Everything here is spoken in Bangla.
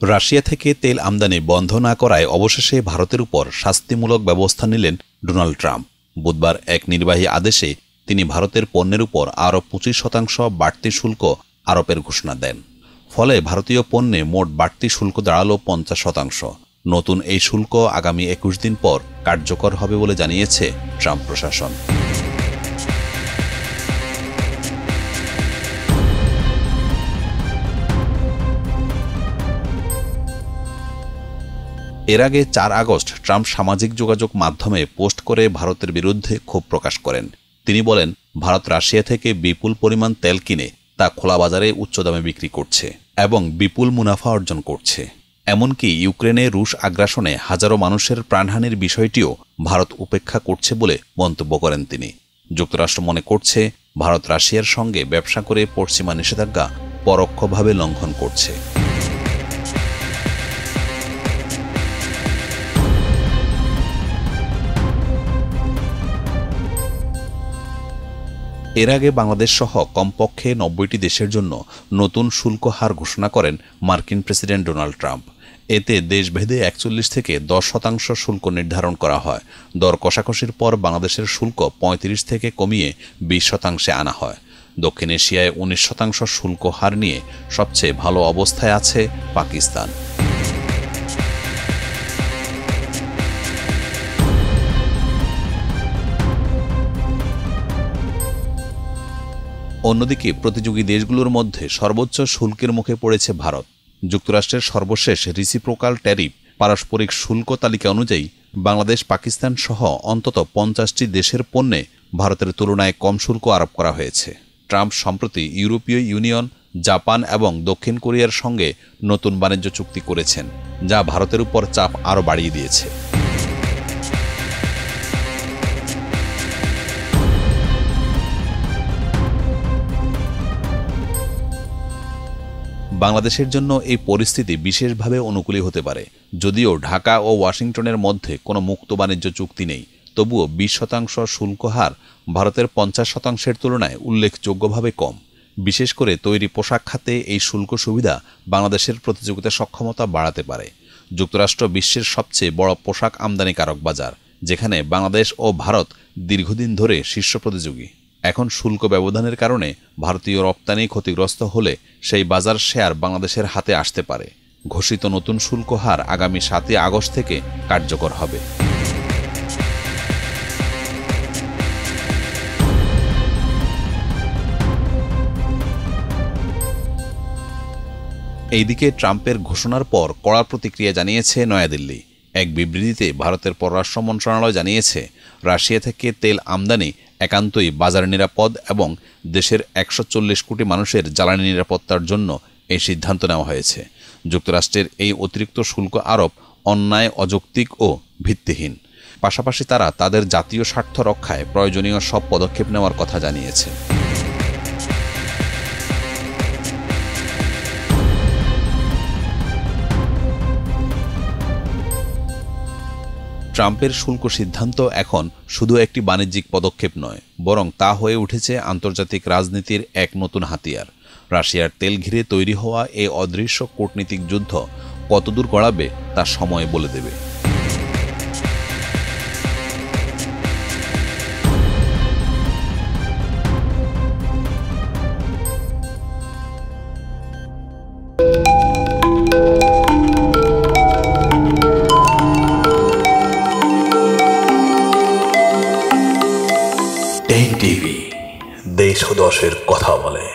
রাশিয়া থেকে তেল আমদানি বন্ধ না করায় অবশেষে ভারতের উপর শাস্তিমূলক ব্যবস্থা নিলেন ডোনাল্ড ট্রাম্প। বুধবার এক নির্বাহী আদেশে তিনি ভারতের পণ্যের উপর আরও 25% বাড়তি শুল্ক আরোপের ঘোষণা দেন। ফলে ভারতীয় পণ্যে মোট বাড়তি শুল্ক দাঁড়াল 50%। নতুন এই শুল্ক আগামী 21 দিন পর কার্যকর হবে বলে জানিয়েছে ট্রাম্প প্রশাসন। এর আগে 4 আগস্ট ট্রাম্প সামাজিক যোগাযোগ মাধ্যমে পোস্ট করে ভারতের বিরুদ্ধে ক্ষোভ প্রকাশ করেন। তিনি বলেন, ভারত রাশিয়া থেকে বিপুল পরিমাণ তেল কিনে তা খোলা বাজারে উচ্চ দামে বিক্রি করছে এবং বিপুল মুনাফা অর্জন করছে। এমনকি ইউক্রেনে রুশ আগ্রাসনে হাজারো মানুষের প্রাণহানির বিষয়টিও ভারত উপেক্ষা করছে বলে মন্তব্য করেন তিনি। যুক্তরাষ্ট্র মনে করছে, ভারত রাশিয়ার সঙ্গে ব্যবসা করে পশ্চিমা নিষেধাজ্ঞা পরোক্ষভাবে লঙ্ঘন করছে। এর আগে বাংলাদেশ সহ কমপক্ষে 90টি দেশের জন্য নতুন শুল্ক হার ঘোষণা করেন মার্কিন প্রেসিডেন্ট ডোনাল্ড ট্রাম্প। এতে দেশভেদে 41 থেকে 10% শুল্ক নির্ধারণ করা হয়। দর কষাকষির পর বাংলাদেশের শুল্ক 35 থেকে কমিয়ে 20% আনা হয়। দক্ষিণ এশিয়ায় 19% শুল্ক হার নিয়ে সবচেয়ে ভালো অবস্থায় আছে পাকিস্তান। অন্যদিকে প্রতিযোগী দেশগুলোর মধ্যে সর্বোচ্চ শুল্কের মুখে পড়েছে ভারত। যুক্তরাষ্ট্রের সর্বশেষ রিসিপ্রোকাল ট্যারিফ পারস্পরিক শুল্ক তালিকা অনুযায়ী বাংলাদেশ, পাকিস্তান সহ অন্তত 50টি দেশের পণ্যে ভারতের তুলনায় কম শুল্ক আরোপ করা হয়েছে। ট্রাম্প সম্প্রতি ইউরোপীয় ইউনিয়ন, জাপান এবং দক্ষিণ কোরিয়ার সঙ্গে নতুন বাণিজ্য চুক্তি করেছেন, যা ভারতের উপর চাপ আরও বাড়িয়ে দিয়েছে। বাংলাদেশের জন্য এই পরিস্থিতি বিশেষভাবে অনুকূলী হতে পারে। যদিও ঢাকা ও ওয়াশিংটনের মধ্যে কোনো মুক্ত বাণিজ্য চুক্তি নেই, তবুও 20% শুল্ক হার ভারতের 50%-এর তুলনায় উল্লেখযোগ্যভাবে কম। বিশেষ করে তৈরি পোশাক খাতে এই শুল্ক সুবিধা বাংলাদেশের প্রতিযোগিতা সক্ষমতা বাড়াতে পারে। যুক্তরাষ্ট্র বিশ্বের সবচেয়ে বড় পোশাক আমদানিকারক বাজার, যেখানে বাংলাদেশ ও ভারত দীর্ঘদিন ধরে শীর্ষ প্রতিযোগী। এখন শুল্ক ব্যবধানের কারণে ভারতীয় রপ্তানি ক্ষতিগ্রস্ত হলে সেই বাজার শেয়ার বাংলাদেশের হাতে আসতে পারে। ঘোষিত নতুন শুল্ক হার আগামী 7 আগস্ট থেকে কার্যকর হবে। এইদিকে ট্রাম্পের ঘোষণার পর কড়া প্রতিক্রিয়া জানিয়েছে নয়াদিল্লি। এক বিবৃতিতে ভারতের পররাষ্ট্র মন্ত্রণালয় জানিয়েছে, রাশিয়া থেকে তেল আমদানি একান্তই বাজার নিরাপদ এবং দেশের 140 কোটি মানুষের জ্বালানি নিরাপত্তার জন্য এই সিদ্ধান্ত নেওয়া হয়েছে। যুক্তরাষ্ট্রের এই অতিরিক্ত শুল্ক আরোপ অন্যায়, অযৌক্তিক ও ভিত্তিহীন। পাশাপাশি তারা তাদের জাতীয় স্বার্থ রক্ষায় প্রয়োজনীয় সব পদক্ষেপ নেওয়ার কথা জানিয়েছে। ট্রাম্পের শুল্ক সিদ্ধান্ত এখন শুধু একটি বাণিজ্যিক পদক্ষেপ নয়, বরং তা হয়ে উঠেছে আন্তর্জাতিক রাজনীতির এক নতুন হাতিয়ার। রাশিয়ার তেল ঘিরে তৈরি হওয়া এই অদৃশ্য কূটনীতিক যুদ্ধ কতদূর গড়াবে তা সময় বলে দেবে। টেক টিভি, দেশ ও দশের কথা বলে।